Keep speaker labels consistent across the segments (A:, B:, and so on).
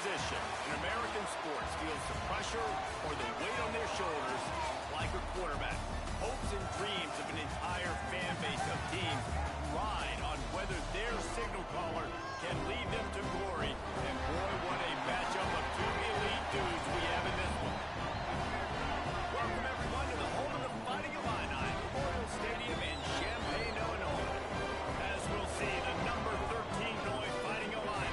A: position in American sports feels the pressure or the weight on their shoulders like a quarterback. Hopes and dreams of an entire fan base of teams ride on whether their signal caller can lead them to glory. And boy, what a matchup of two elite dudes we have in this one. Welcome everyone to the home of the Fighting Illini, Memorial Stadium in Champaign, Illinois. As we'll see, the number 13 Illinois Fighting Illini.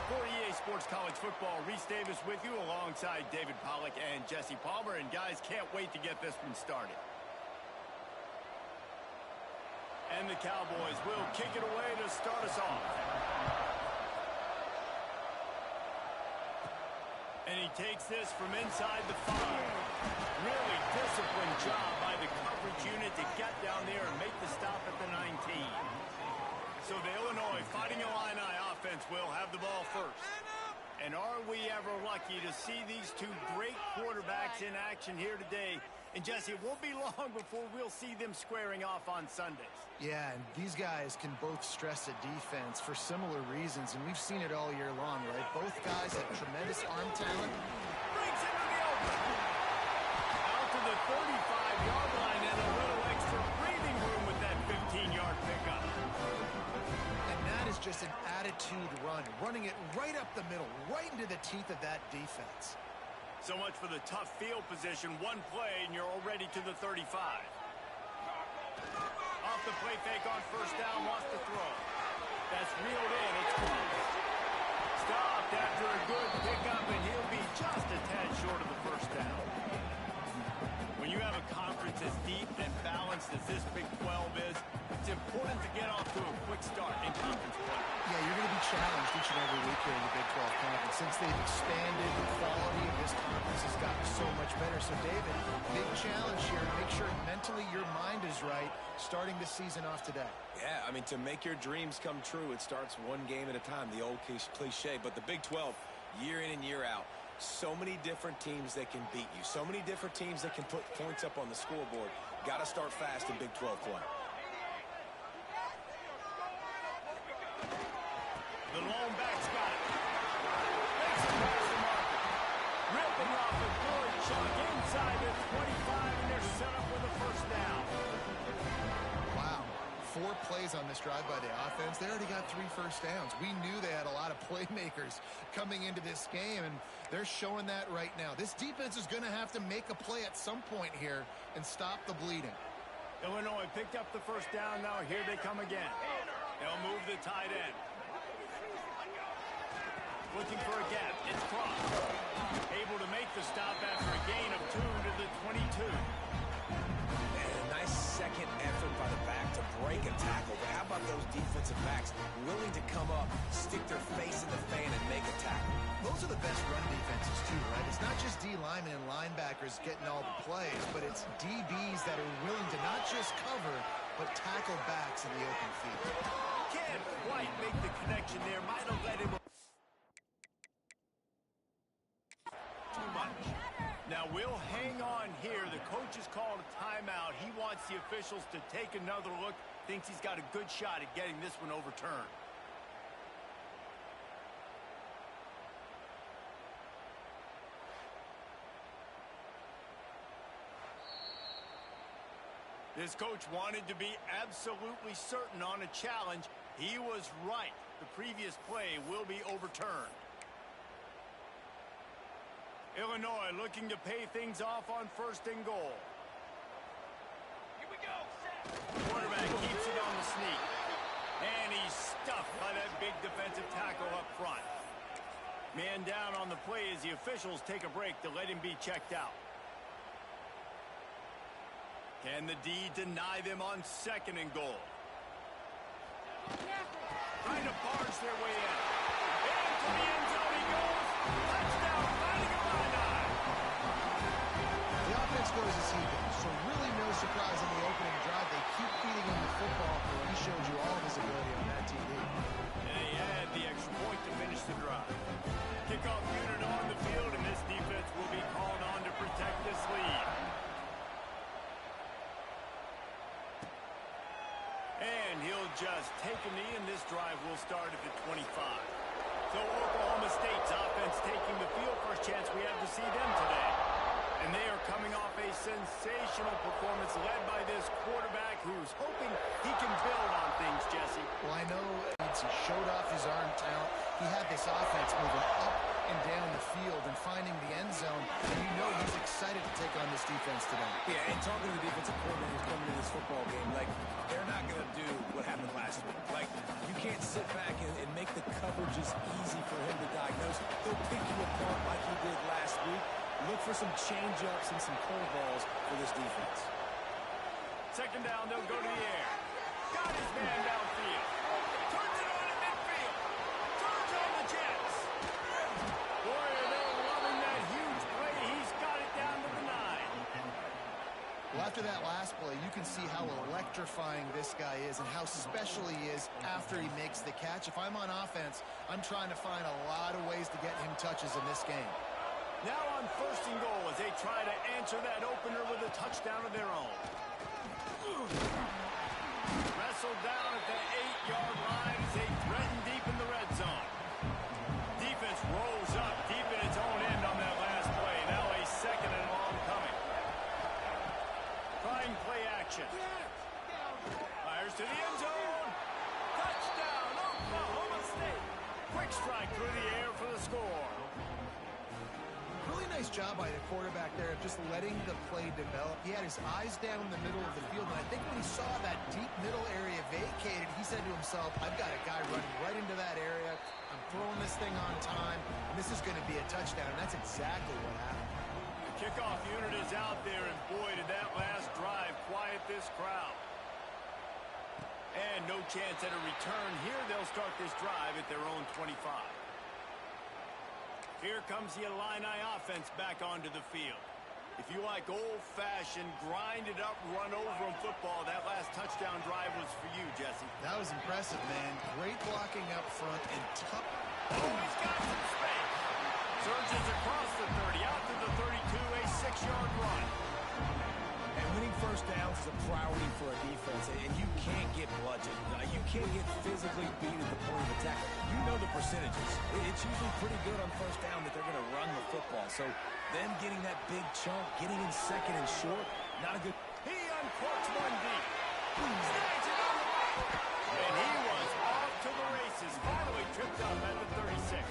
A: For EA Sports College Football, Reese Davis with you alongside David Pollack and Jesse Palmer. And guys, can't wait to get this one started. And the Cowboys will kick it away to start us off. And he takes this from inside the 5. Really disciplined job by the coverage unit to get down there and make the stop at the 19. So the Illinois Fighting Illini offense will have the ball first. And are we ever lucky to see these two great quarterbacks in action here today? And Jesse, it won't be long before we'll see them squaring off on Sundays.
B: Yeah, and these guys can both stress a defense for similar reasons, and we've seen it all year long, right? Both guys have tremendous arm talent.
A: Brings it to the open. Out to the 35-yard line and a little extra breathing room with that 15-yard pickup.
B: And that is just an attitude run, running it right up the middle, right into the teeth of that defense.
A: So much for the tough field position. One play, and you're already to the 35. Off the play fake on first down, lost the throw. That's reeled in. It's close. Stopped after a good pickup, and he'll be just a tad short of the first down. When you have a conference as deep and balanced as this Big 12 is, it's important to get off to a quick start in conference play.
B: Yeah, you're going to be challenged each and every week here in the Big 12 Conference. Since they've expanded, the quality of this conference has gotten so much better. So, David, big challenge here. Make sure mentally your mind is right starting the season off today.
C: Yeah, I mean, to make your dreams come true, it starts one game at a time, the old cliche. But the Big 12, year in and year out, so many different teams that can beat you, so many different teams that can put points up on the scoreboard. Got to start fast in Big 12 play.
A: The lone back's got it. Makes it past the marker. Ripping off a good chunk inside the 25, and they're set up with a first down.
B: Wow. 4 plays on this drive by the offense. They already got 3 first downs. We knew they had a lot of playmakers coming into this game, and they're showing that right now. This defense is going to have to make a play at some point here and stop the bleeding.
A: Illinois picked up the first down. Now here they come again. They'll move the tight end. Looking for a gap. It's Cross. Able to make the stop after a gain of 2 to the 22.
C: And a nice second effort by the back to break a tackle. But how about those defensive backs willing to come up, stick their face in the fan, and make a tackle?
B: Those are the best run defenses, too, right? It's not just D linemen and linebackers getting all the plays, but it's DBs that are willing to not just cover, but tackle backs in the open field.
A: Can't quite make the connection there. Might have let him too much. Now we'll hang on here. The coach has called a timeout. He wants the officials to take another look. Thinks he's got a good shot at getting this one overturned. This coach wanted to be absolutely certain on a challenge. He was right. The previous play will be overturned. Illinois looking to pay things off on first and goal. Here we go. Quarterback keeps it on the sneak. And he's stuffed by that big defensive tackle up front. Man down on the play as the officials take a break to let him be checked out. Can the D deny them on second and goal? Trying to barge their way in. Into the end zone he goes. Touchdown, Fighting Illini.
B: The offense goes as he goes, so really no surprise in the opening drive. They keep feeding him the football. He showed you all of his ability on that TV.
A: And he had the extra point to finish the drive. Kickoff unit on the field, and this defense will be called on to protect this lead. And he'll just take a knee, and this drive will start at the 25. So Oklahoma Oklahoma State's offense taking the field. First chance we have to see them today. And they are coming off a sensational performance led by this quarterback who's hoping he can build on things, Jesse.
B: Well, I know he showed off his arm talent. He had this offense moving up and down the field and finding the end zone. And you know he's excited to take on this defense today.
C: Yeah, and talking to the defensive coordinators coming into this football game, like, they're not going to do what happened last week. Like, you can't sit back and make the coverages easy for him to diagnose. He'll pick you apart like he did last week. Look for some change-ups and some curveballs for this defense.
A: Second down, they'll go to the air. Got his man downfield. Turns it on in midfield. Turns on the Jets. Boy, are they loving that huge play. He's got it down to the 9.
B: Well, after that last play, you can see how electrifying this guy is and how special he is after he makes the catch. If I'm on offense, I'm trying to find a lot of ways to get him touches in this game.
A: Now on first and goal as they try to answer that opener with a touchdown of their own. Wrestled down at the 8-yard line as they threaten deep in the red zone. Defense rolls up deep in its own end on that last play. Now a second and long coming. Trying play action. Fires to the end zone. Touchdown, Oklahoma State. Quick strike through the air for the score.
B: Really nice job by the quarterback there of just letting the play develop. He had his eyes down in the middle of the field, and I think when he saw that deep middle area vacated, he said to himself, I've got a guy running right into that area. I'm throwing this thing on time, and this is going to be a touchdown, and that's exactly what happened.
A: The kickoff unit is out there, and boy, did that last drive quiet this crowd. And no chance at a return here. They'll start this drive at their own 25. Here comes the Illini offense back onto the field. If you like old-fashioned, grinded-up, run-over-'em football, that last touchdown drive was for you, Jesse.
B: That was impressive, man. Great blocking up front and tough.
A: Oh, he's got some space. Surges across the 30, out to the 32, a 6-yard run.
C: And winning first downs is a priority for a defense, and you can't get bludgeoned. You can't get physically beat at the point of attack. You know the percentages. It's usually pretty good on first down that they're going to run the football. So them getting that big chunk, getting in second and short, not a good...
A: He uncorks one deep. Snags it on the way. And he was off to the races. Finally tripped up at the 36.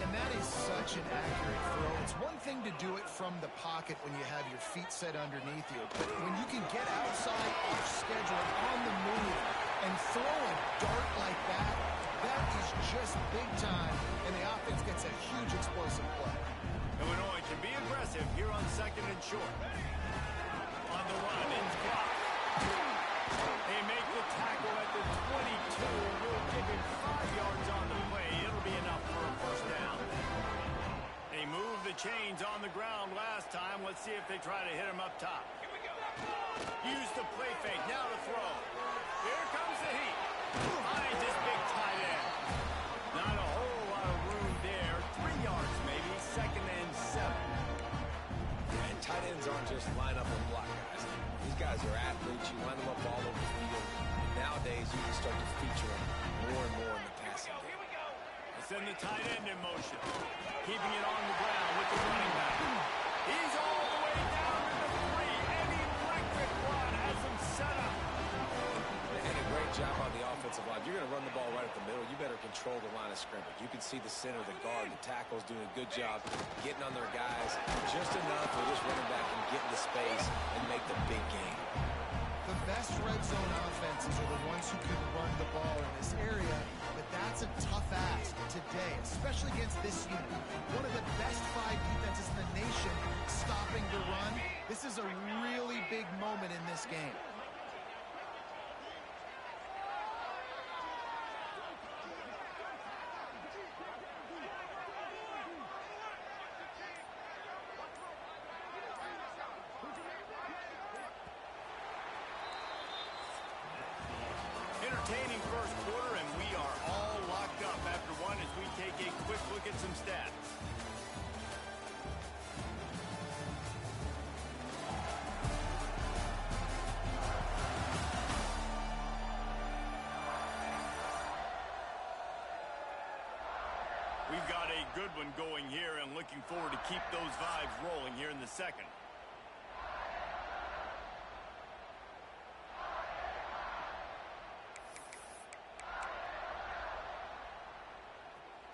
B: And that is such an accurate throw. It's one thing to do it from the pocket when you have your feet set underneath you, but when you can get outside, off schedule, on the move, and throw a dart like that, that is just big time, and the offense gets a huge explosive play.
A: Illinois can be aggressive here on second and short. On the run, it's blocked. They make the tackle at the 22. We'll give him 5 yards on the play. It'll be enough for a first down. They moved the chains on the ground last time. Let's see if they try to hit him up top. Use the play fake. Now to throw. Here comes the heat. Finds this big tight end. Not a whole lot of room there. 3 yards maybe. Second and 7.
C: And tight ends aren't just line up and block guys. These guys are athletes. You line them up all over the field. Nowadays, you can start to feature them more and more in the passing game.
A: Send the tight end in motion. Keeping it on the ground with the running back. He's all the way down to the 3. And electric run has him set up.
C: And a great job on the offensive line. You're going to run the ball right at the middle. You better control the line of scrimmage. You can see the center, the guard, the tackles doing a good job getting on their guys just enough for this running back can get into space and make the big game.
B: The best red zone offenses are the ones who can run the ball in this area, but that's a tough ask today, especially against this unit. One of the best 5 defenses in the nation stopping the run. This is a really big moment in this game.
A: Entertaining first quarter, and we are all locked up after one as we take a quick look at some stats. We've got a good one going here and looking forward to keep those vibes rolling here in the second.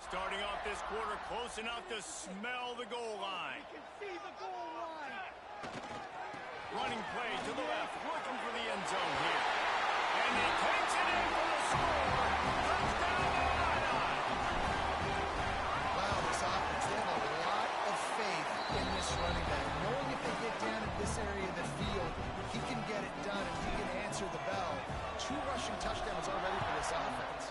A: Starting off this quarter close enough to smell the goal line.
D: You can see the goal line.
A: Running play to the left, looking for the end zone here. And he takes it in for the score. Touchdown, Illini.
B: Wow, this offense, they have a lot of faith in this running back. Knowing if they get down in this area of the field, he can get it done and he can answer the bell. 2 rushing touchdowns already for this offense.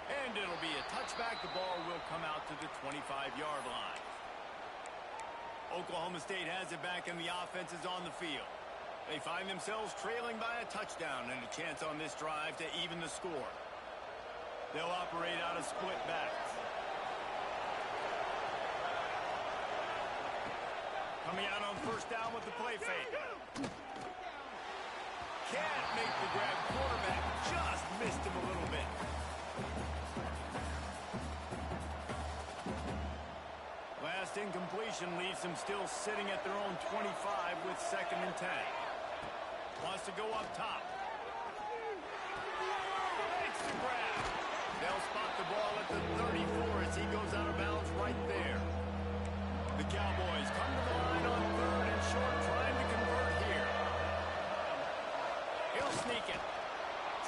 A: And it'll be a touchback. The ball will come out to the 25-yard line. Oklahoma State has it back and the offense is on the field. They find themselves trailing by a touchdown and a chance on this drive to even the score. They'll operate out of split backs. Coming out on first down with the play fake. Can't make the grab. Quarterback just missed him a little bit. Last incompletion leaves them still sitting at their own 25 with 2nd and 10. Wants to go up top. Makes the grab. They'll spot the ball at the 34 as he goes out of bounds right there. The Cowboys come to the line on 3rd and short, trying to convert here. He'll sneak it.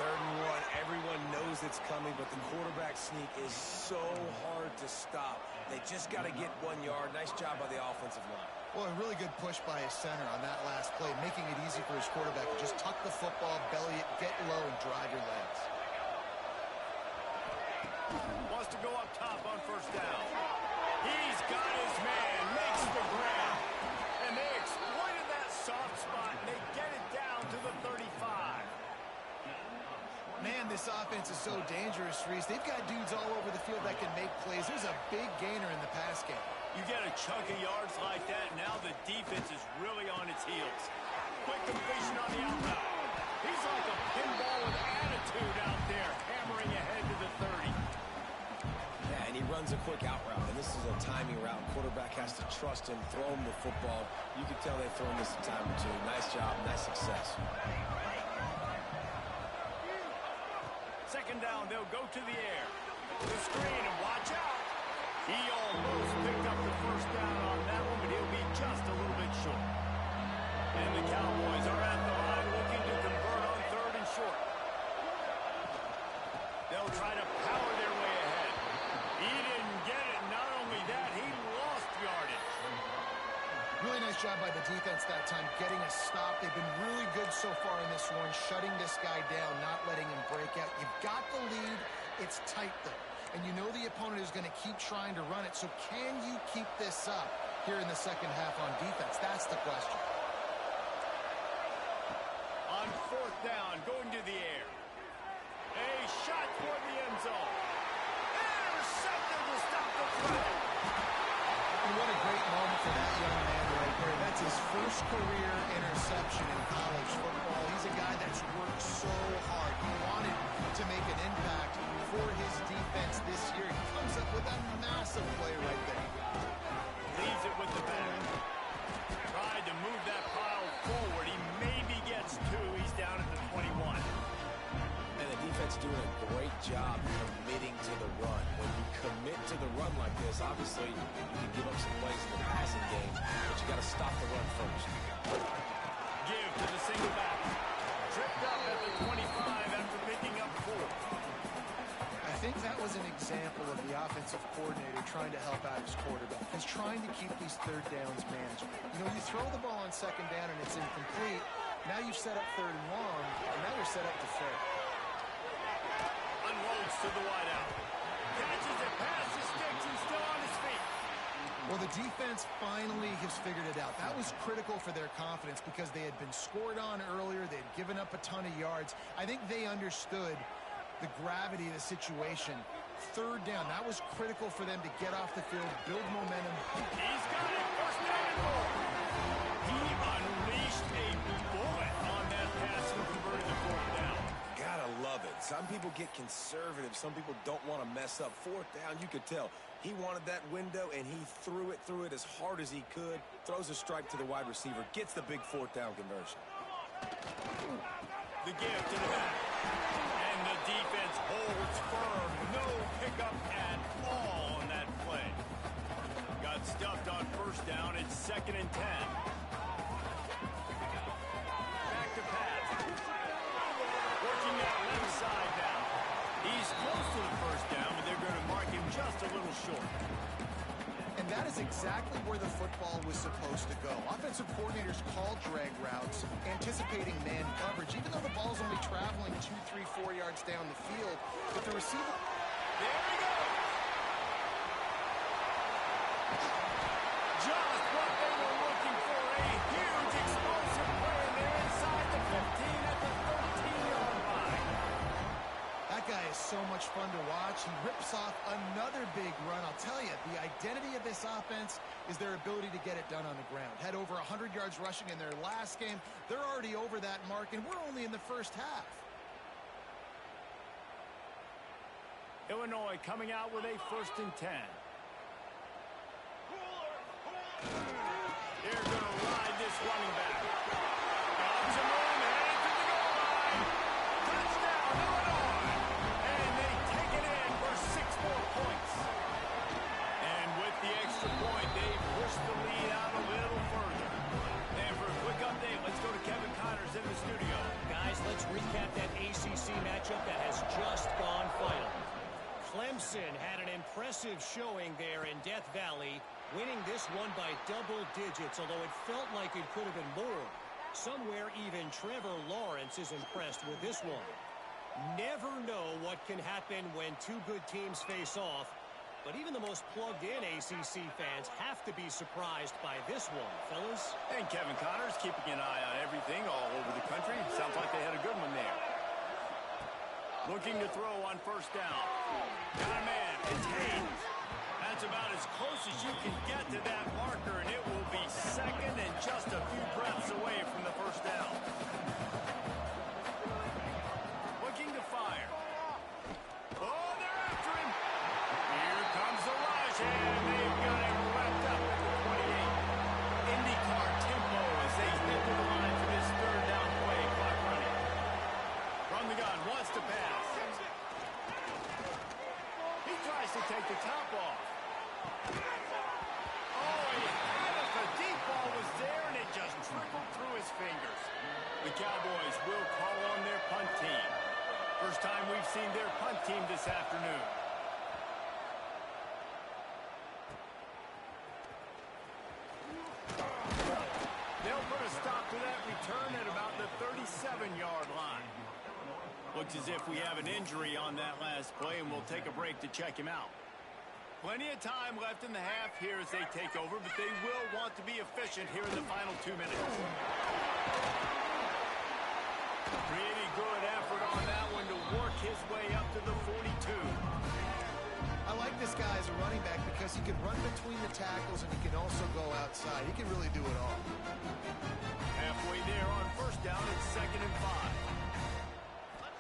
C: 3rd and 1. Everyone knows it's coming, but the quarterback sneak is so hard to stop. They just got to get 1 yard. Nice job by the offensive line.
B: Well, a really good push by his center on that last play, making it easy for his quarterback to just tuck the football, belly it, get low, and drive your legs.
A: Wants to go up top on first down. He's got his man, makes the grab. And they exploited that soft spot, and they get it down to the 35.
B: Man, this offense is so dangerous, Reese. They've got dudes all over the field that can make plays. There's a big gainer in the pass game.
A: You get a chunk of yards like that, now the defense is really on its heels. Quick completion on the out route. He's like a pinball with attitude out there, hammering ahead to the 30.
C: Yeah, and he runs a quick out route, and this is a timing route. Quarterback has to trust him, throw him the football. You can tell they've thrown this a time or two. Nice job, nice success.
A: 2nd down, they'll go to the air. The screen, and watch out. He almost picked up the first down on that one, but he'll be just a little bit short. And the Cowboys are at the line looking to convert on 3rd and short. They'll try to power their way ahead. He didn't get it. Not only that, he lost yardage.
B: Really nice job by the defense that time, getting a stop. They've been really good so far in this one, shutting this guy down, not letting him break out. You've got the lead. It's tight, though. And you know the opponent is going to keep trying to run it. So can you keep this up here in the second half on defense? That's the question.
A: On 4th down, going to the air. A shot toward the end zone. Intercepted to stop the threat.
B: And what a great moment for that young man right there. That's his first career interception in college football. He's a guy that's worked so hard. He wanted to make an impact for his defense this year. He comes up with a massive play right there.
A: Leaves it with the back. Tried to move that pile forward. He maybe gets 2. He's down at the 21.
C: And the defense doing a great job committing to the run. When you commit to the run like this, obviously you can give up some plays in the passing game, but you got to stop the run first.
A: Give to the single back. Tripped up at the 25 after picking up 4.
B: I think that was an example of the offensive coordinator trying to help out his quarterback. He's trying to keep these 3rd downs manageable. You know, you throw the ball on 2nd down and it's incomplete. Now you've set up 3rd and long, and now you're set up to 3rd.
A: Unloads to the wideout. Catches it past the sticks and still on his feet.
B: Well, the defense finally has figured it out. That was critical for their confidence because they had been scored on earlier. They had given up a ton of yards. I think they understood the gravity of the situation. 3rd down, that was critical for them to get off the field, build momentum.
A: He's got it. First down and goal. He unleashed a bullet on that pass and converted the 4th down.
C: Gotta love it. Some people get conservative. Some people don't want to mess up. Fourth down, you could tell. He wanted that window, and he threw it as hard as he could. Throws a strike to the wide receiver. Gets the big fourth down conversion.
A: The give to the back. And the defense holds firm. No pickup at all on that play. Got stuffed on first down. It's 2nd and 10. Back to pass. Working that left side now. He's close to the first down, but they're going to mark him just a little short.
B: And that is exactly where the football was supposed to go. Offensive coordinators call drag routes, anticipating man coverage, even though the ball's only traveling 2, 3, 4 yards down the field. But the receiver...
A: There we go! Just what they were looking for. A huge explosive play, and they're inside the 15 at the 13-yard line.
B: That guy is so much fun to watch. He rips off another big run. I'll tell you, the identity of this offense is their ability to get it done on the ground. Had over 100 yards rushing in their last game. They're already over that mark, and we're only in the first half.
A: Illinois coming out with a 1st and 10. They're going to ride this running back. Got some room, headed to the goal line. Touchdown, Illinois. And they take it in for 6 more points. And with the extra point, they push the lead out a little further. And for a quick update, let's go to Kevin Connors in the studio.
E: Guys, let's recap that ACC matchup that has just gone final. Clemson had an impressive showing there in Death Valley, winning this one by double digits, although it felt like it could have been more. Somewhere even Trevor Lawrence is impressed with this one. Never know what can happen when two good teams face off, but even the most plugged-in ACC fans have to be surprised by this one, fellas.
A: And Kevin Connors keeping an eye on everything all over the country. Sounds like they had a good one there. Looking to throw on first down. Got a man. It's Haynes. That's about as close as you can get to that marker, and it will be 2nd and just a few breaths away from the first down. Looking to fire. Oh, they're after him. Here comes the rush, and they've got him wrapped up at the 28. IndyCar tempo as they head to the line for this 3rd down play. Clock running. From the gun, wants to pass. He tries to take the top off. Oh, he had it. The deep ball was there, and it just trickled through his fingers. The Cowboys will call on their punt team. First time we've seen their punt team this afternoon. They'll put a stop to that return at about the 37-yard line. Looks as if we have an injury on that last play, and we'll take a break to check him out. Plenty of time left in the half here as they take over, but they will want to be efficient here in the final 2 minutes. Pretty good effort on that one to work his way up to the 42.
B: I like this guy as a running back because he can run between the tackles and he can also go outside. He can really do it all.
A: Halfway there on first down, it's 2nd and 5.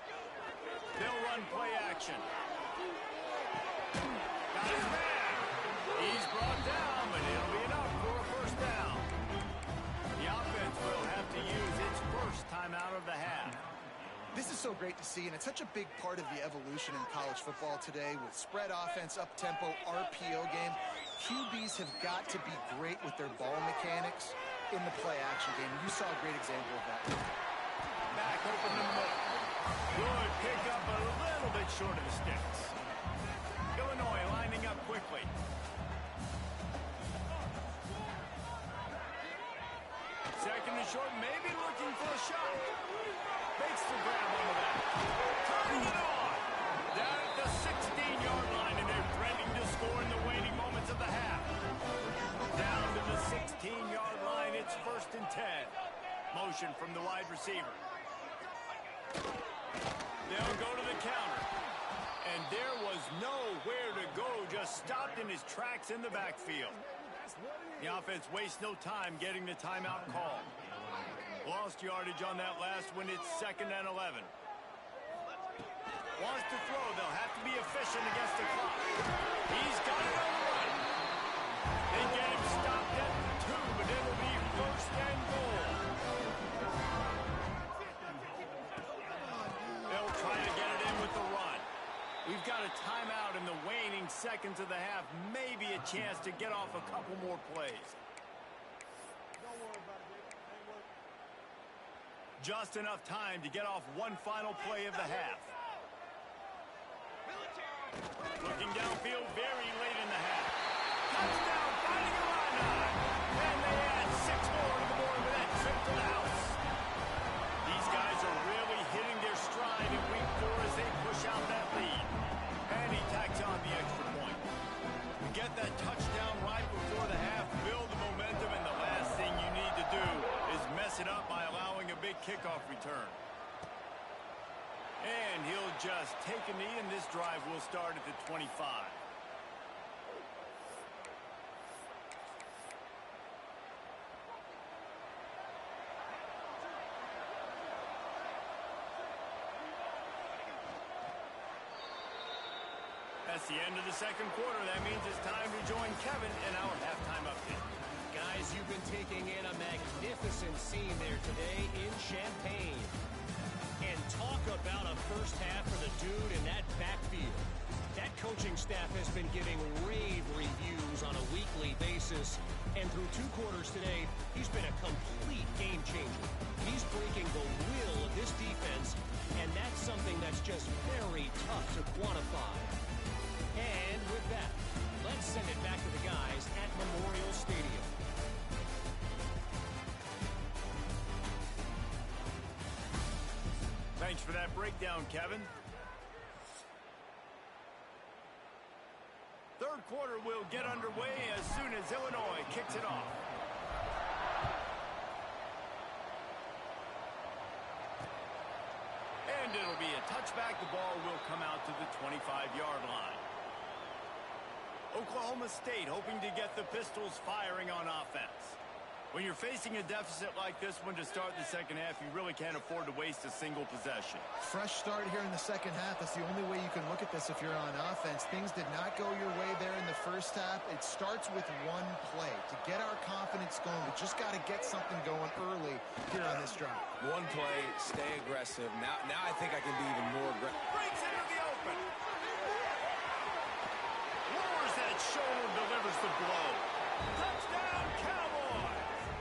A: They'll run play action. Got his man. He's brought down, but it'll be enough for a first down. The offense will have to use its first timeout of the half.
B: This is so great to see, and it's such a big part of the evolution in college football today with spread offense, up-tempo, RPO game. QBs have got to be great with their ball mechanics in the play-action game. You saw a great example of that.
A: Back open the middle. Good pick up a little bit short of the sticks. Illinois lining up quickly. Second and short, maybe looking for a shot. Makes the grab on the back. Turning it on. Down at the 16-yard line, and they're threatening to score in the waning moments of the half. Down to the 16-yard line, it's 1st and 10. Motion from the wide receiver. They'll go to the counter. And there was nowhere to go, just stopped in his tracks in the backfield. The offense wastes no time getting the timeout call. Lost yardage on that last one. It's 2nd and 11. Wants to throw. They'll have to be efficient against the clock. He's got it on the run. They get him stopped at the 2, but it'll be first and goal. They'll try to get it in with the run. We've got a timeout in the waning seconds of the half. Maybe a chance to get off a couple more plays. Just enough time to get off one final play of the half. Looking downfield very late in the half. Touchdown, finding a run. And they add 6 more to the board with that trip to the house. These guys are really hitting their stride in week 4 as they push out that lead. And he tacks on the extra point. Get that touchdown right before the half, build the momentum, and the last thing you need to do is mess it up by allowing a big kickoff return. And he'll just take a knee, and this drive will start at the 25. That's the end of the second quarter. That means it's time to join Kevin in our halftime update.
E: Guys, you've been taking in a magnificent scene there today in Champaign. And talk about a first half for the dude in that backfield. That coaching staff has been giving rave reviews on a weekly basis. And through 2 quarters today, he's been a complete game changer. He's breaking the will of this defense, and that's something that's just very tough to quantify. And with that, let's send it back to the guys at Memorial Stadium.
A: Thanks for that breakdown, Kevin. Third quarter will get underway as soon as Illinois kicks it off. And it'll be a touchback. The ball will come out to the 25-yard line. Oklahoma State hoping to get the Pistols firing on offense. When you're facing a deficit like this one to start the second half, you really can't afford to waste a single possession.
B: Fresh start here in the second half. That's the only way you can look at this if you're on offense. Things did not go your way there in the first half. It starts with one play. To get our confidence going, we just got to get something going early here on this drive.
C: One play, stay aggressive. Now I think I can be even more aggressive.
A: Breaks into the open. Lowers that shoulder, delivers the blow. Touchdown, Cowboys!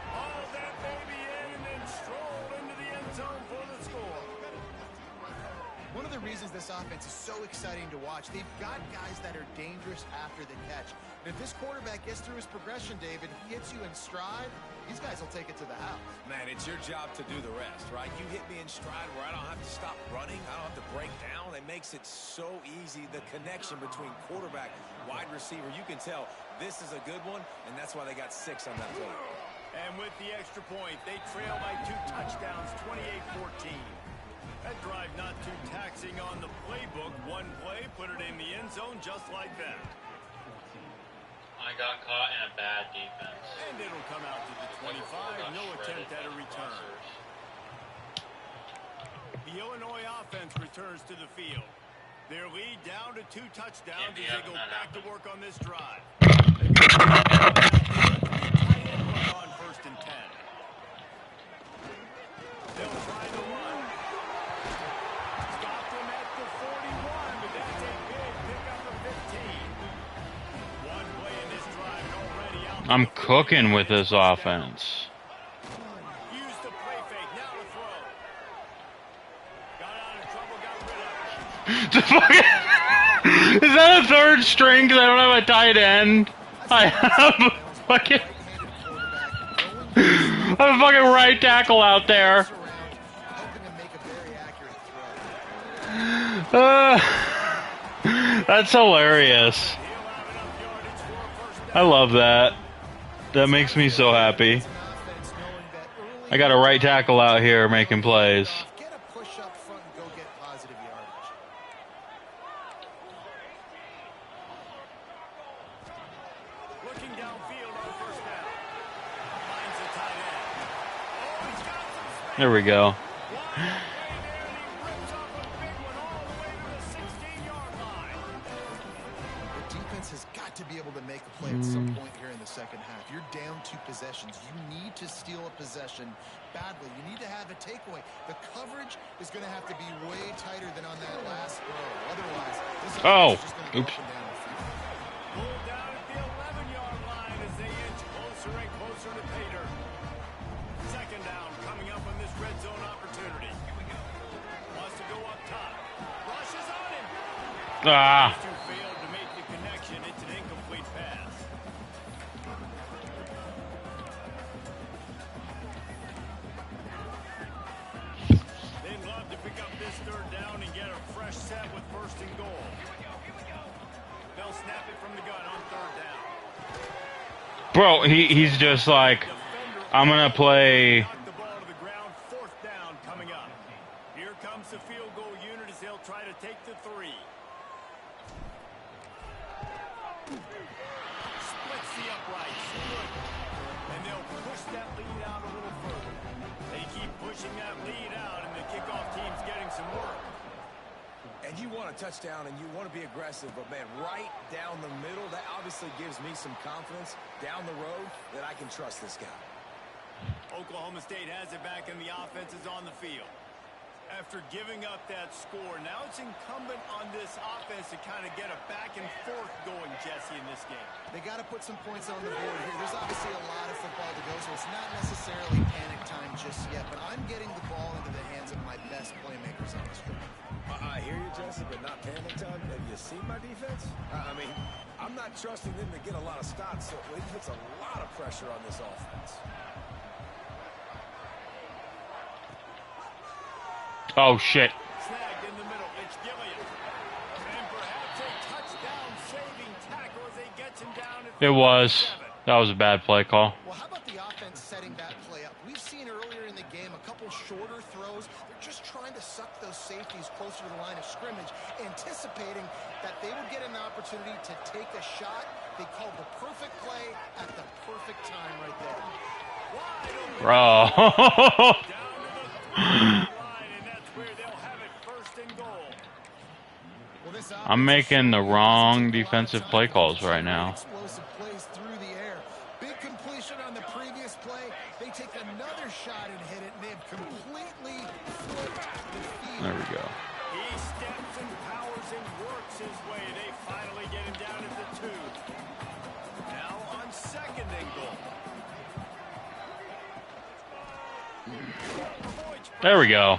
A: All that baby in and then strolled into the end zone for the score.
B: One of the reasons this offense is so exciting to watch, they've got guys that are dangerous after the catch. And if this quarterback gets through his progression, David, hits you in stride, these guys will take it to the house.
C: Man, it's your job to do the rest, right? You hit me in stride where I don't have to stop running. I don't have to break down. It makes it so easy. The connection between quarterback, wide receiver, you can tell this is a good one, and that's why they got 6 on that play.
A: And with the extra point, they trail by 2 touchdowns, 28-14. That drive not too taxing on the playbook. One play, put it in the end zone just like that.
F: I got caught in a bad defense.
A: And it'll come out to the 25. No attempt at a return. The Illinois offense returns to the field. Their lead down to 2 touchdowns as they go back to work on this drive. On 1st and 10. They'll try to run. Stopped him at the 41, but that's a big pickup of 15. One play in this drive and already out.
G: I'm cooking with this offense.
A: Use the play fake, now to throw. Got out of trouble, got rid of it.
G: Is that a 3rd string because I don't have a tight end? I have a fucking right tackle out there. That's hilarious. I love that. That makes me so happy. I got a right tackle out here making plays.
B: Get a push up front and go get positive yardage.
A: Looking downfield on 1st down. Finds a tight end. Oh, he's got some space.
G: There we go.
A: Rips off a big one all the way to the
B: to be able to make a play at some point here in the second half. You're down 2 possessions. You need to steal a possession badly. You need to have a takeaway. The coverage is going to have to be way tighter than on that last throw. Otherwise, this is just going to go up and down the field.
A: Pulled down at the 11-yard line as they inch closer and closer to pay dirt. Second down coming up on this red zone opportunity. Wants to go up top. Rushes on him.
G: Ah.
A: These two failed to make the connection. It's an incomplete pass. They'd love to pick up this third down and get a fresh set with first and goal. They'll snap it from the gun on third down.
G: Bro, he's just like, I'm gonna play.
A: Knock the ball to the ground. Fourth down coming up. Here comes the field goal unit as they'll try to take the 3. Splits the uprights. And they'll push that lead out a little further. They keep pushing that lead out, and the kickoff team's getting some work.
C: And you want a touchdown, and you want to be aggressive, but, man, right down the middle, that obviously gives me some confidence down the road that I can trust this guy.
A: Oklahoma State has it back, and the offense is on the field. After giving up that score, now it's incumbent on this offense to kind of get a back and forth going, Jesse, in this game.
B: They got to put some points on the board here. There's obviously a lot of football to go, so it's not necessarily panic time just yet, but I'm getting the ball into the hands of my best playmakers on this drive.
C: I hear you, Jesse, but not panic time. Have you seen my defense? I mean, I'm not trusting them to get a lot of stops, so it puts a lot of pressure on this offense.
G: Oh shit.
A: Snagged in the middle. It's Gilliam. And perhaps a touchdown-saving tackle as they get him down at
G: It was.
A: 37.
G: That was a bad play call.
B: Well, how about the offense setting that play up? We've seen earlier in the game a couple shorter throws. They're just trying to suck those safeties closer to the line of scrimmage, anticipating that they would get an opportunity to take a shot. They called the perfect play at the perfect time right there.
G: Bro.
A: Down to the 3-yard line, and that's where they'll have it first and goal.
B: Well, this
G: I'm making the wrong defensive play calls right now.
B: Explosive plays through the air. Big completion on the previous play. They take another shot and hit it, and they've completely flipped the field.
G: There we go.
A: He steps and powers and works his way. They finally get him down at the 2. Now on second and goal.
G: There we go.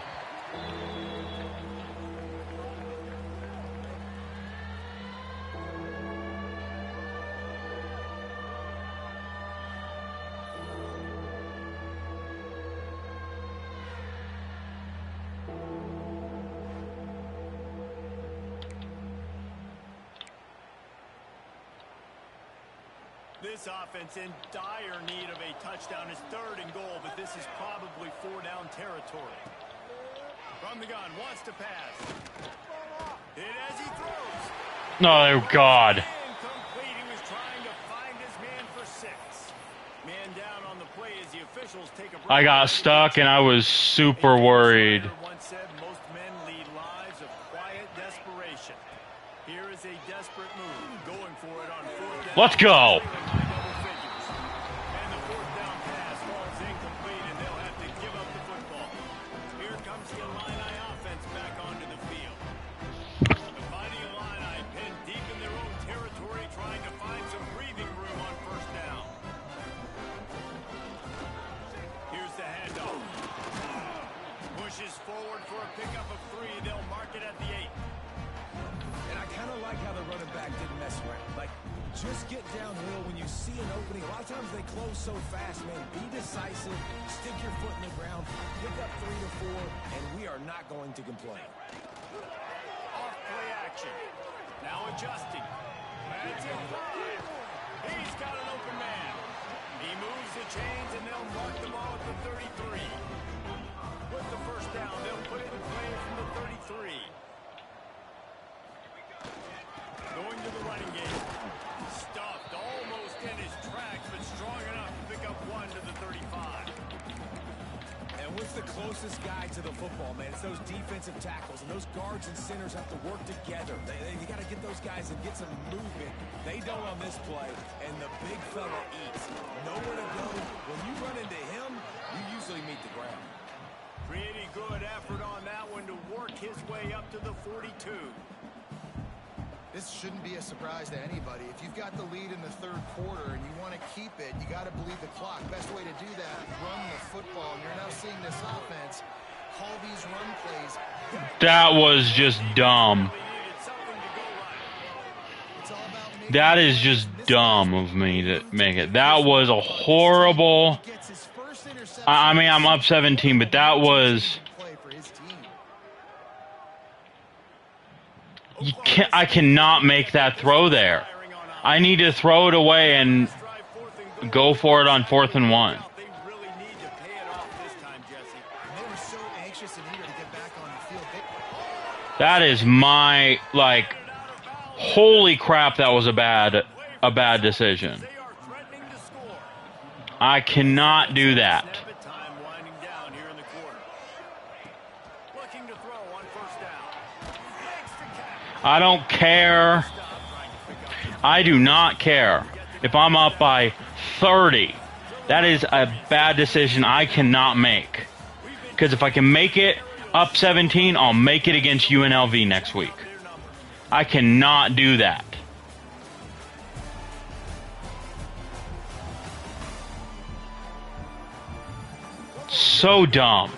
A: This offense in dire need of a touchdown is third and goal, but this is probably 4-down territory. From the gun, wants to pass. Hit as he throws.
G: Oh, God.
A: Incomplete. He was trying to find his man for 6. Man down on the play as the officials take a break.
G: I got stuck and I was super worried.
A: Once said most men lead lives of quiet desperation. Here is a desperate move, going for it on 4th down.
G: Let's go.
A: And the 4th down pass falls incomplete, and they'll have to give up the football. Here comes the Illini offense back onto the field. The Fighting Illini pinned deep in their own territory, trying to find some breathing room on 1st down. Here's the handoff. Pushes forward for a pickup of 3. They'll mark it at the 8.
C: And I kind of like how the running back didn't mess around. Like, just get downhill when you see an opening. A lot of times they close so fast, man. Be decisive. Stick your foot in the ground. Pick up 3 to 4, and we are not going to complain.
A: Off play action. Now adjusting. That's it. He's got an open man. He moves the chains, and they'll mark the ball at the 33. With the 1st down, they'll put it in play from the 33. Going to the running game. Stuffed almost in his tracks, but strong enough to pick up 1 to the 35.
C: And what's the closest guy to the football, man. It's those defensive tackles, and those guards and centers have to work together. You got to get those guys and get some movement. They don't on this play, and the big fella eats. Nowhere to go. When you run into him, you usually meet the ground.
A: Pretty good effort on that one to work his way up to the 42.
B: This shouldn't be a surprise to anybody. If you've got the lead in the third quarter and you want to keep it, you got to bleed the clock. Best way to do that, run the football. And you're now seeing this offense call these run plays.
G: That was just dumb. That is just dumb of me to make it. That was a horrible... I mean, I'm up 17, but that was... I cannot make that throw there. I need to throw it away and go for it on 4th and 1. That is my, like, holy crap, that was a bad decision. I cannot do that. I don't care. I do not care if I'm up by 30. That is a bad decision I cannot make. Because if I can make it up 17, I'll make it against UNLV next week. I cannot do that. So dumb.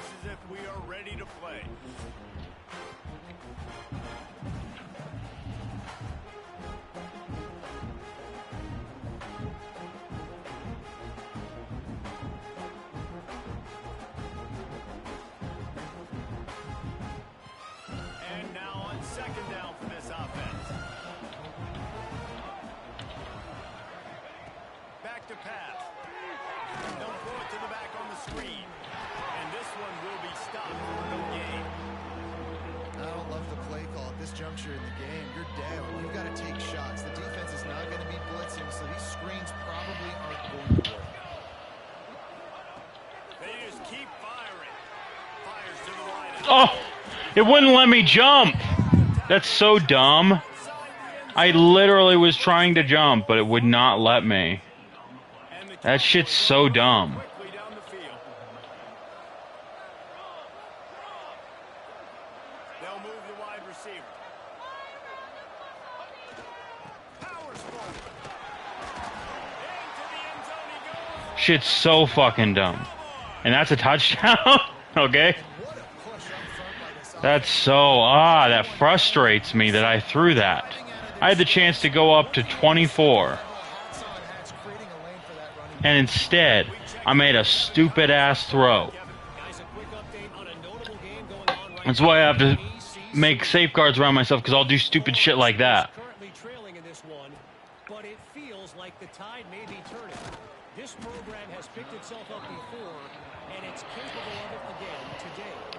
B: Juncture in the game, you're down. You've got to take shots. The defense is not going to be blitzing, so these screens probably aren't going to work.
A: They just keep firing. Fires to the right.
G: Oh, it wouldn't let me jump. That's so dumb. I literally was trying to jump, but it would not let me. That shit's so dumb. Shit's so fucking dumb. And that's a touchdown? Okay. That's so... that frustrates me that I threw that. I had the chance to go up to 24. And instead, I made a stupid-ass throw. That's why I have to make safeguards around myself, because I'll do stupid shit like that.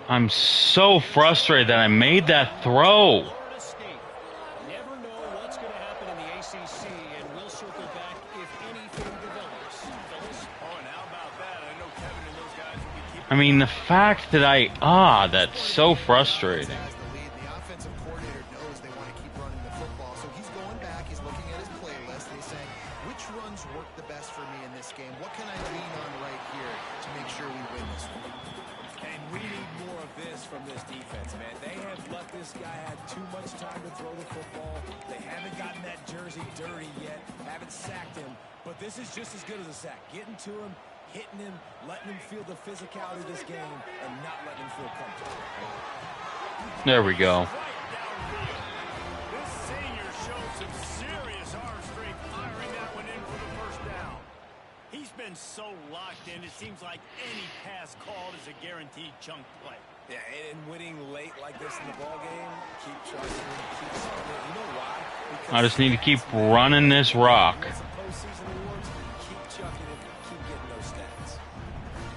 G: I'm so frustrated that I made that throw.
E: Never know what's going to happen in the ACC, and we'll circle back if anything develops. Oh, and how about that? I know Kevin and those guys will be keeping...
G: I mean, the fact that that's so frustrating.
B: The offensive coordinator knows they want to keep running the football, so he's going back, he's looking at his playlist, and he's saying, which runs work the best for me in this game? What can I lean on right here to make sure we win this one?
C: And we need more of this from this defense, man. They have let this guy have too much time to throw the football. They haven't gotten that jersey dirty yet, haven't sacked him, but this is just as good as a sack. Getting to him, hitting him, letting him feel the physicality of this game, and not letting him feel comfortable.
G: There we go.
A: This senior showed some serious arm strength firing that one in for the first down. He's been so locked in, it seems like any pass called is a guaranteed chunk play.
C: Yeah, and winning late like this in the ball game, keep trusting him, keep starting it. You know why? Because
G: I just need to keep running this rock.
C: Postseason awards, keep chucking it, keep getting those stats.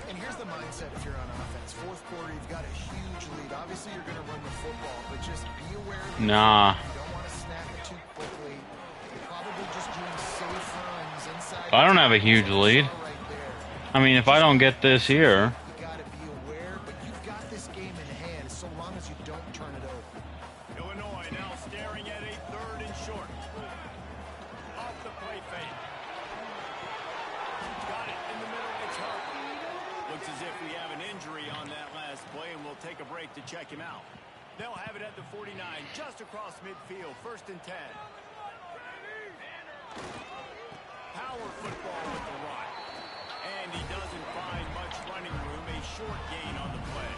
B: And here's the mindset if you're on offense. Fourth quarter, you've got a huge lead. Obviously, you're going to run the football, but just be aware that
G: Nah.
B: you don't want to snap it too quickly. You're probably just doing safe runs inside.
G: I don't have a huge lead. I mean, if I don't get this here...
B: You got to be aware, but you've got this game in hand. turn it over.
A: Illinois now staring at a 3rd and short. Off the play fake. Got it in the middle. It's hurt. Looks as if we have an injury on that last play, and we'll take a break to check him out. They'll have it at the 49, just across midfield, 1st and 10. Power football with the run. And he doesn't find much running room, a short gain on the play.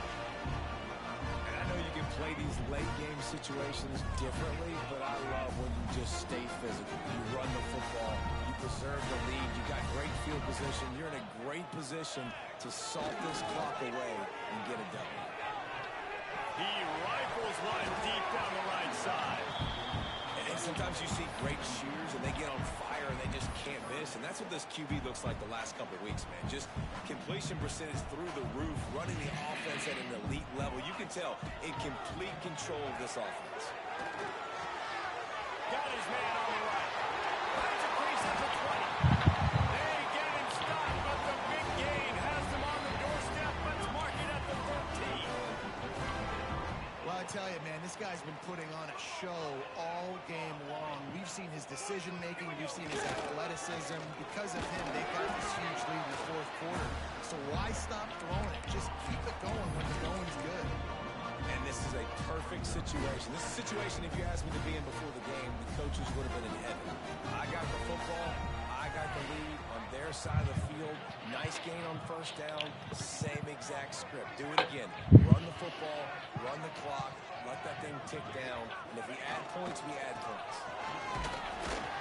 C: And I know you can play these late game situations differently, but I love when you just stay physical. You run the football, you preserve the lead, you got great field position, you're in a great position to salt this clock away and get it done.
A: He rifles one deep down the right side.
C: And sometimes you see great shooters and they get on fire and they just can't miss. And that's what this QB looks like the last couple of weeks, man. Just completion percentage through the roof, running the offense at an elite level. You can tell in complete control of this offense.
A: Got his man on the right. Finds a crease at the 20. They get him stopped, but the big gain has them on the doorstep. Let's mark it at the 13.
B: Well, I tell you, man, this guy's been putting on a show all game long. We've seen his decision-making. We've seen his athleticism. Because of him, they got this huge lead in the 4th quarter. So why stop throwing it? Just keep it going when the going's good.
C: And this is a perfect situation. This is a situation, if you asked me to be in before the game, the coaches would have been in heaven. I got the football. I got the lead on their side of the field. Nice gain on 1st down. Same exact script. Do it again. Run the football, run the clock, let that thing tick down. And if we add points, we add points.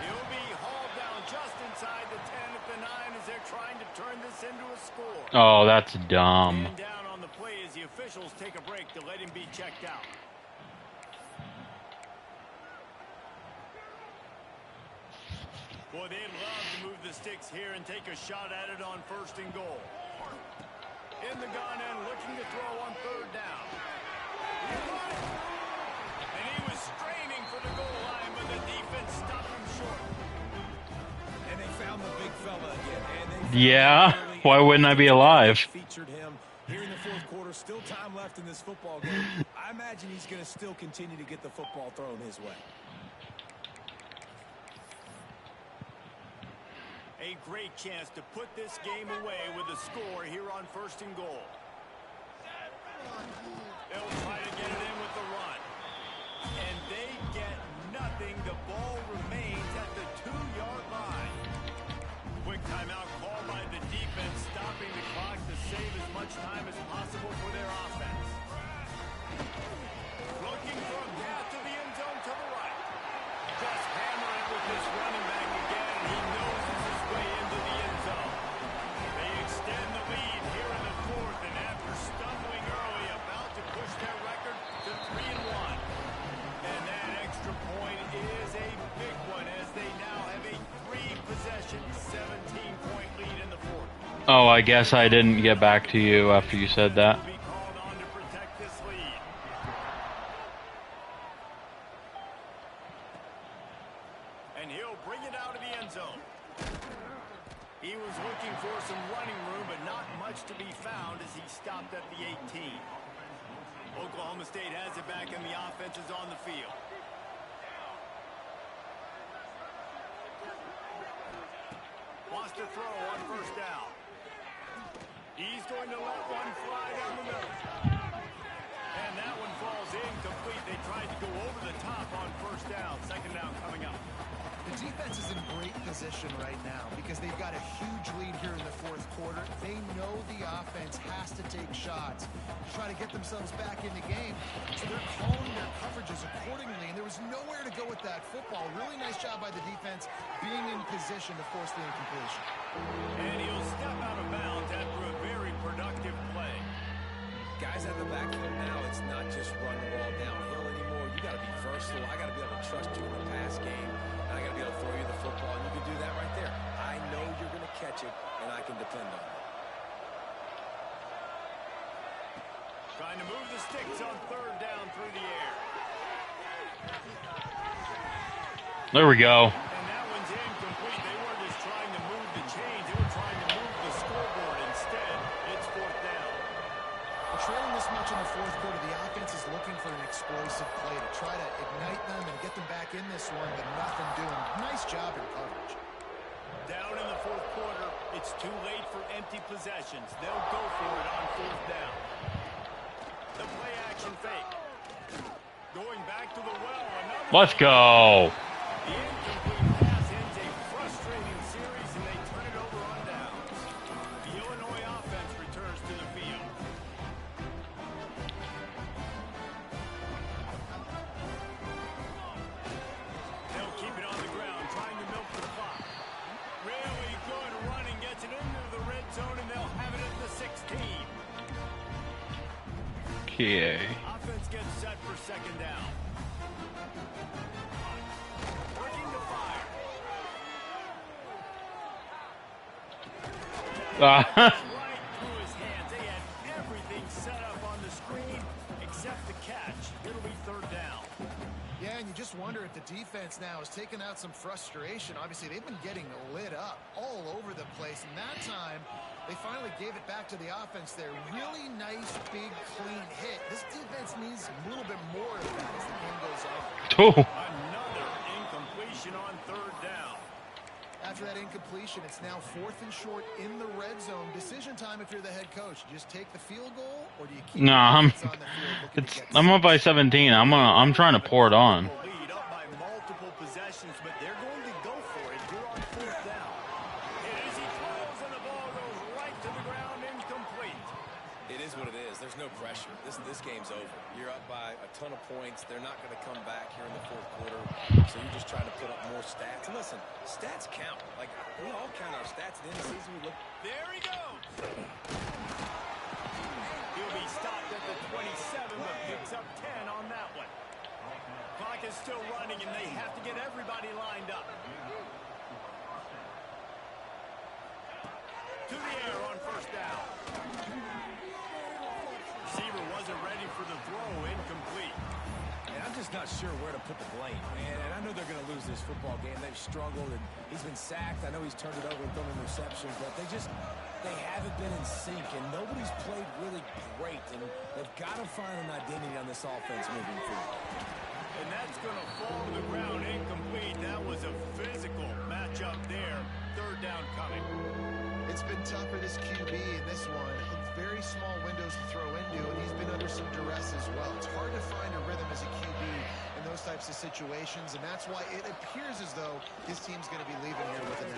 A: He'll be hauled down just inside the 10 at the 9 as they're trying to turn this into a score.
G: Oh, that's dumb.
A: And down on the play as the officials take a break to let him be checked out. Boy, they'd love to move the sticks here and take a shot at it on 1st and goal. In the gun and looking to throw on 3rd down. And he was straining for the goal line, but the defense stopped him short.
C: And they found the big fella again. And
G: Yeah, why wouldn't I be alive?
C: Featured him here in the 4th quarter. Still time left in this football game. I imagine he's going to still continue to get the football thrown his way.
A: A great chance to put this game away with a score here on 1st and goal. They'll try to get it in with the run. And they get nothing. The ball remains at the 2-yard line. Quick timeout called by the defense, stopping the clock to save as much time as possible for their offense. Looking for a path to the end zone to the right. Just hammer it with this running back again. He knows it's his way into the end zone. They extend the lead here in the 4th, and after stumbling early, about to push their record to 3-1. And that extra point is a big one as they now have a 3-possession, 17-point lead in the 4th.
G: Oh, I guess I didn't get back to you after you said that.
A: Be called on to protect this lead. And he'll bring it out of the end zone. He was looking for some running room, but not much to be found as he stopped at the 18. Oklahoma State has it back, and the offense is on the field. Wants to throw on 1st down. He's going to let one fly down the middle. And that one falls incomplete. They tried to go over the top on 1st down. 2nd down coming up.
B: The defense is in great position right now because they've got a huge lead here in the 4th quarter. They know the offense has to take shots to try to get themselves back in the game. So they're calling their coverages accordingly, and there was nowhere to go with that football. Really nice job by the defense being in position to force the incompletion.
A: And he'll step out of bounds after a very productive play.
C: Guys out of the backfield now, it's not just run the ball downhill anymore. You got to be versatile. I got to be able to trust you in the pass game. I got to be able to throw you the football, and you can do that right there. I know you're going to catch it, and I can depend on it.
A: Trying to move the sticks on 3rd down through the air.
G: There we go.
A: And that one's incomplete. They weren't just trying to move the chains. They were trying to move the scoreboard instead. It's 4th down.
B: Trailing this much in the 4th quarter, the offense is looking for an explosion. decisive play to try to ignite them and get them back in this one, but nothing doing. Nice job in coverage.
A: Down in the fourth quarter, it's too late for empty possessions. They'll go for it on fourth down. The play action fake. Going back to the well.
G: Let's go.
A: The incomplete pass ends a frustrating series, and they turn it over on downs. The Illinois offense returns to the field. They'll keep it on the ground, trying to milk the clock. Really good running, gets it into the red zone, and they'll have it at the 16.
G: Okay.
A: Offense gets set for second down. Working to fire. Right through his hands. They had everything set up on the screen except the catch. It'll be third down.
B: Yeah, and you just wonder if the defense now has taken out some frustration. Obviously, they've been getting lit up all over the place, and that time they finally gave it back to the offense there. Really nice, big, clean hit. This defense needs a little bit more of that as the game goes on.
G: Oh.
A: Another incompletion on third down.
B: After that incompletion, it's now 4th and short in the red zone. Decision time if you're the head coach. You just take the field goal, or do you keep
G: Nah,
B: the defense on the field looking to get
G: I'm up by 17. I'm trying to pour it on.
A: Lead up by multiple possessions, but they're going to go for it here on fourth down. It is, he throws, and the ball goes right to the ground, incomplete.
C: It is what it is. There's no pressure. This game's over. You're up by a ton of points. They're not going to come back here in the fourth quarter. So you're just trying to put up more stats. And listen, stats count. Like, we all count our stats. At the end of the season, we look.
A: There he goes. He'll be stopped at the 27, but picks up 10 on that one. Clock is still running, and they have to get everybody lined up. To the air on first down. Receiver wasn't ready for the throw, incomplete.
C: And I'm just not sure where to put the blame, man. And I know they're going to lose this football game. They've struggled, and he's been sacked. I know he's turned it over and thrown interceptions, but they haven't been in sync, and nobody's played really great. And they've got to find an identity on this offense moving forward.
A: And that's going to fall to the ground, incomplete. That was a physical matchup there. Third down coming.
B: It's been tough for this QB in this one. Very small windows to throw into, and he's been under some duress as well. It's hard to find a rhythm as a QB in those types of situations, and that's why it appears as though his team's going to be leaving here with an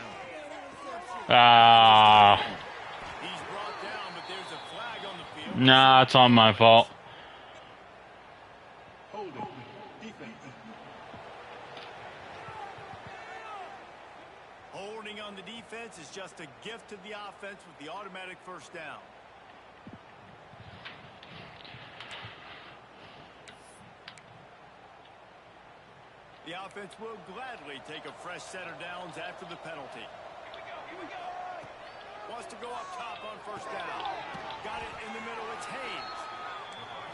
B: out.
A: He's brought down, but there's a flag on the field.
G: Nah, it's on my fault.
A: Holding on the defense is just a gift to the offense with the automatic first down. The offense will gladly take a fresh set of downs after the penalty. Here we go. Wants to go up top on first down. Got it in the middle. It's Haynes.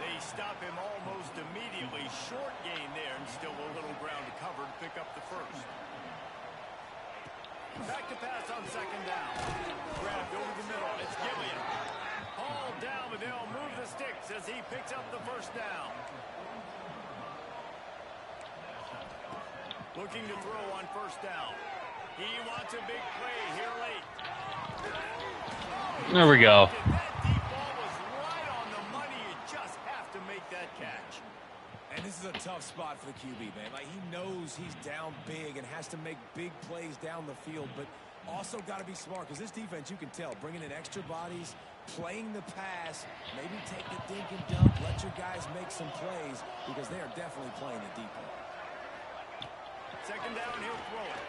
A: They stop him almost immediately. Short gain there, and still a little ground to cover to pick up the first. Back to pass on second down. Grabbed over the middle. It's Gilliam. Hauled down, but they'll move the sticks as he picks up the first down. Looking to throw on first down. He wants a big play here late.
G: There we go.
A: That deep ball was right on the money. You just have to make that catch.
C: And this is a tough spot for the QB, man. Like, he knows he's down big and has to make big plays down the field, but also got to be smart, because this defense, you can tell, bringing in extra bodies, playing the pass, maybe take the dink and dunk, let your guys make some plays, because they are definitely playing the deep end.
A: Second down, he'll throw it.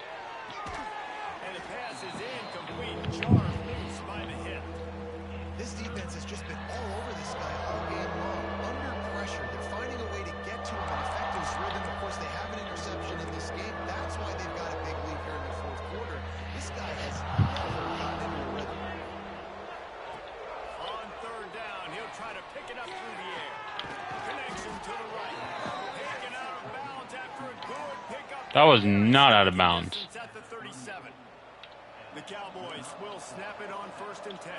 A: And the pass is incomplete. Jarred loose by the hit.
B: This defense has just been all over this guy all game long. Under pressure. They're finding a way to get to him and affect his rhythm. Of course, they have an interception in this game. That's why they've got a big lead here in the fourth quarter. This guy has never gotten into a rhythm.
A: On third down, he'll try to pick it up through the air. Connection to the right. Taken out of bounds after a good pickup.
G: That was not out of bounds.
A: At the 37. The Cowboys will snap it on 1st and 10.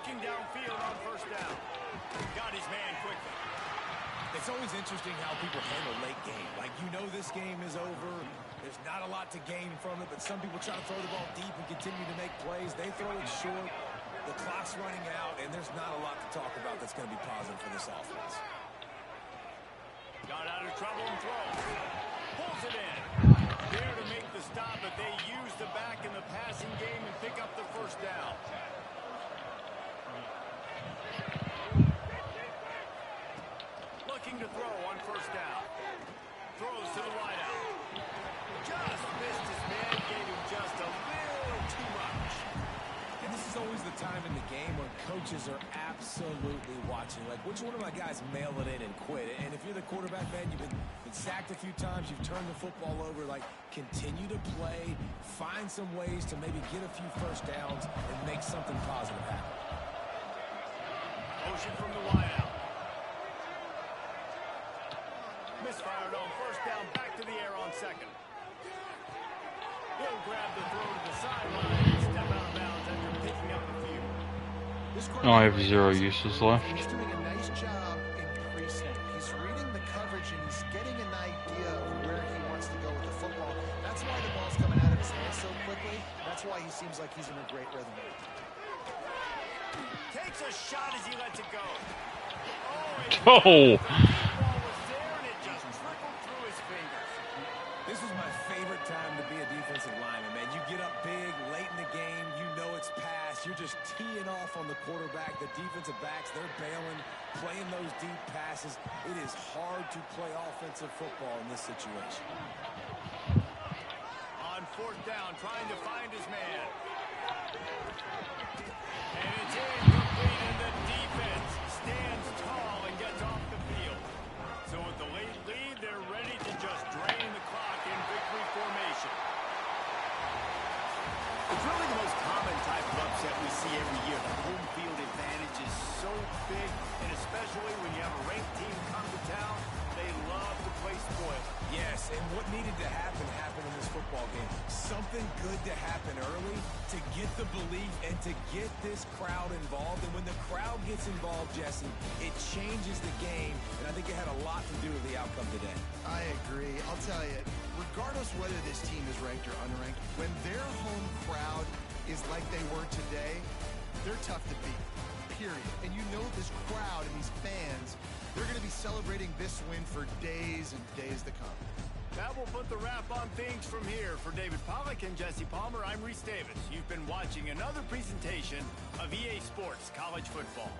A: Looking downfield on first down. Got his man quickly.
C: It's always interesting how people handle late game. Like, you know this game is over. There's not a lot to gain from it, but some people try to throw the ball deep and continue to make plays. They throw it short. The clock's running out, and there's not a lot to talk about that's going to be positive for this offense.
A: Got out of trouble and throws. Pulls it in. There to make the stop, but they use the back in the passing game and pick up the first down. Looking to throw on first down. Throws to the wideout. Just missed his man, gave him just a little too much.
C: And this is always the time in the game when coaches are absolutely watching. Like, which one of my guys mail it in and quit? And if you're the quarterback, man, you've been sacked a few times, you've turned the football over, like, continue to play, find some ways to maybe get a few first downs and make something positive happen.
A: Motion from the wideout. Misfired on first down, back to the air on second. He'll grab the throw to the sideline and step out of bounds after picking up the field.
G: Oh, I have 0 uses left.
B: He's doing a nice job in pre-snap. He's reading the coverage and he's getting an idea of where he wants to go with the football. That's why the ball's coming out of his hands so quickly. That's why he seems like he's in a great rhythm.
A: Takes a shot as he lets it go.
G: Oh!
C: This is my favorite time to be a defensive lineman, man. You get up big, late in the game, you know it's past. You're just teeing off on the quarterback. The defensive backs, they're bailing, playing those deep passes. It is hard to play offensive football in this situation.
A: On fourth down, trying to find his man. And it's incomplete, and the defense stands tall and gets off the field. So with the late lead, they're ready to just drain the clock in victory formation. It's really the most common type of upset we see every year. The home field advantage is so big, and especially when you have a ranked team come to town, they love to play spoiled.
C: Yes, and what needed to happen happened in this football game. Something good to happen early to get the belief and to get this crowd involved. And when the crowd gets involved, Jesse, it changes the game, and I think it had a lot to do with the outcome today.
B: I agree. I'll tell you, regardless whether this team is ranked or unranked, when their home crowd is like they were today, they're tough to beat, period. And you know this crowd and these fans, they're going to be celebrating this win for days and days to come.
A: That will put the wrap on things from here. For David Pollack and Jesse Palmer, I'm Reese Davis. You've been watching another presentation of EA Sports College Football.